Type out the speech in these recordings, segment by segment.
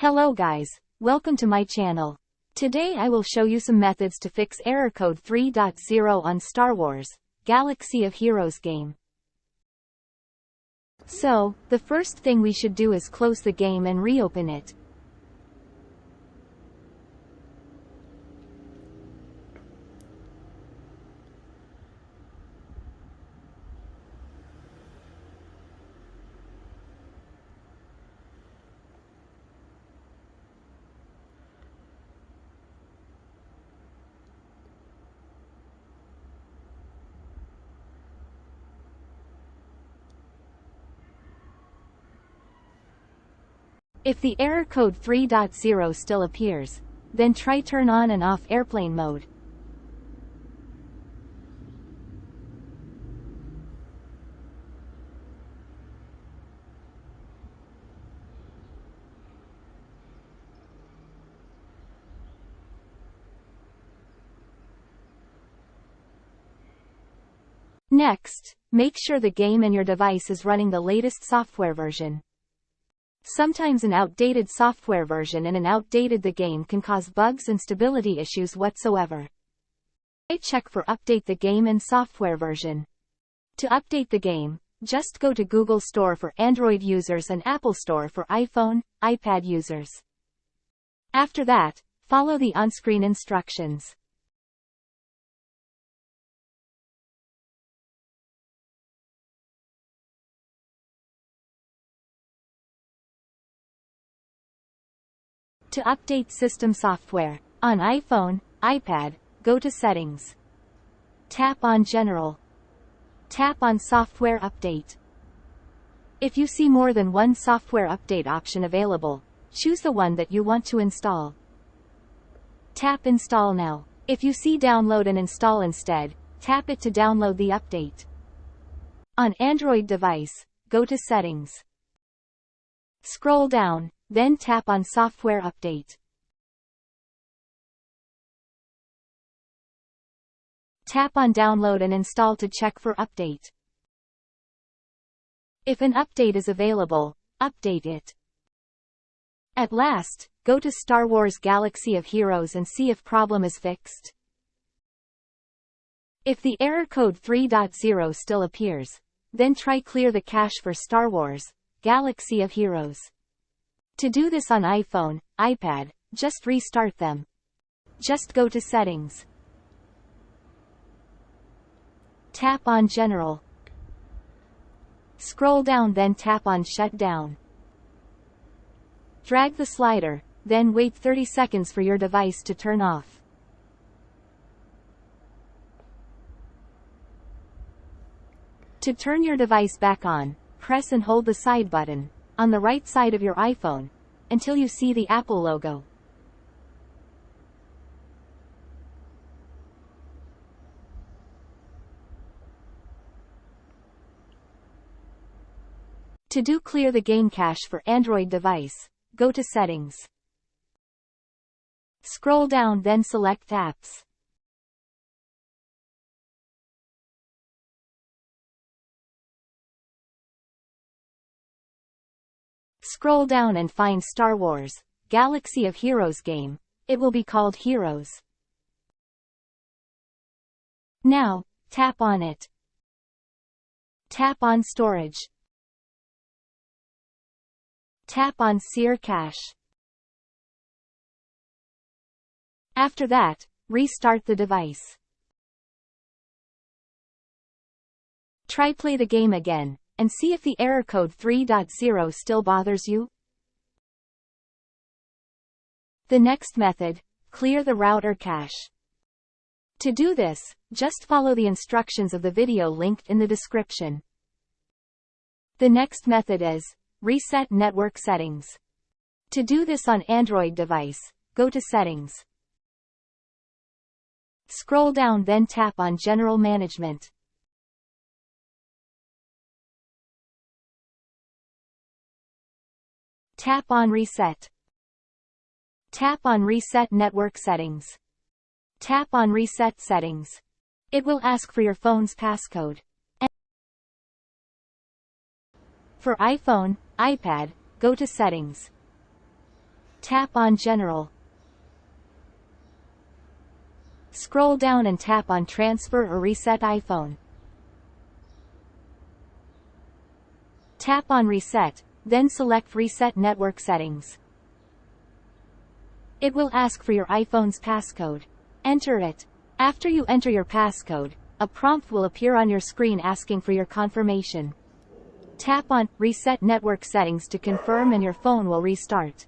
Hello guys, welcome to my channel. Today I will show you some methods to fix error code 3.0 on Star Wars, Galaxy of Heroes game. So, the first thing we should do is close the game and reopen it. If the error code 3.0 still appears, then try turn on and off airplane mode. Next, make sure the game and your device is running the latest software version. Sometimes an outdated software version and an outdated the game can cause bugs and stability issues whatsoever. Check for update the game and software version. To update the game, just go to Google Store for Android users and Apple Store for iPhone, iPad users. After that, follow the on-screen instructions. To update system software, on iPhone, iPad, go to Settings. Tap on General. Tap on Software Update. If you see more than one software update option available, choose the one that you want to install. Tap Install Now. If you see Download and Install instead, tap it to download the update. On Android device, go to Settings. Scroll down, then tap on Software Update. Tap on Download and Install to check for update. If an update is available, update it. At last, go to Star Wars Galaxy of Heroes and see if problem is fixed. If the error code 3.0 still appears, then try clear the cache for Star Wars, Galaxy of Heroes. To do this on iPhone, iPad, just restart them. Just go to Settings. Tap on General. Scroll down, then tap on Shut Down. Drag the slider, then wait 30 seconds for your device to turn off. To turn your device back on, press and hold the side button on the right side of your iPhone until you see the Apple logo. To do clear the game cache for Android device, go to Settings. Scroll down, then select Apps. Scroll down and find Star Wars, Galaxy of Heroes game. It will be called Heroes. Now, tap on it. Tap on Storage. Tap on Clear Cache. After that, restart the device. Try play the game again, and see if the error code 3.0 still bothers you. The next method, clear the router cache. To do this, just follow the instructions of the video linked in the description. The next method is, reset network settings. To do this on Android device, go to Settings. Scroll down, then tap on General Management. Tap on Reset. Tap on Reset Network Settings. Tap on Reset Settings. It will ask for your phone's passcode. For iPhone, iPad, go to Settings. Tap on General. Scroll down and tap on Transfer or Reset iPhone. Tap on Reset, then select Reset Network Settings. It will ask for your iPhone's passcode. Enter it. After you enter your passcode, a prompt will appear on your screen asking for your confirmation. Tap on Reset Network Settings to confirm and your phone will restart.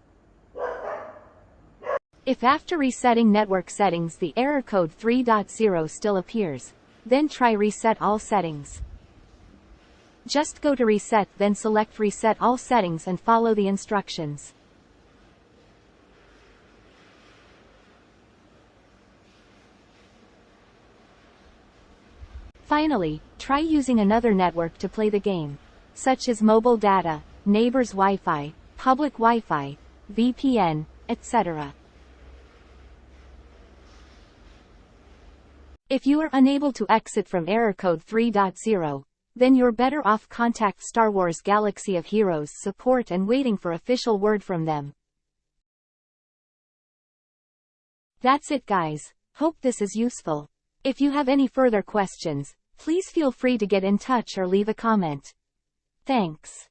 If after resetting network settings the error code 3.0 still appears, then try Reset All Settings. Just go to Reset, then select Reset All Settings and follow the instructions. Finally, try using another network to play the game, such as mobile data, neighbor's Wi-Fi, public Wi-Fi, VPN, etc. If you are unable to exit from error code 3.0, then you're better off contact Star Wars Galaxy of Heroes support and waiting for official word from them. That's it guys, hope this is useful. If you have any further questions, please feel free to get in touch or leave a comment. Thanks.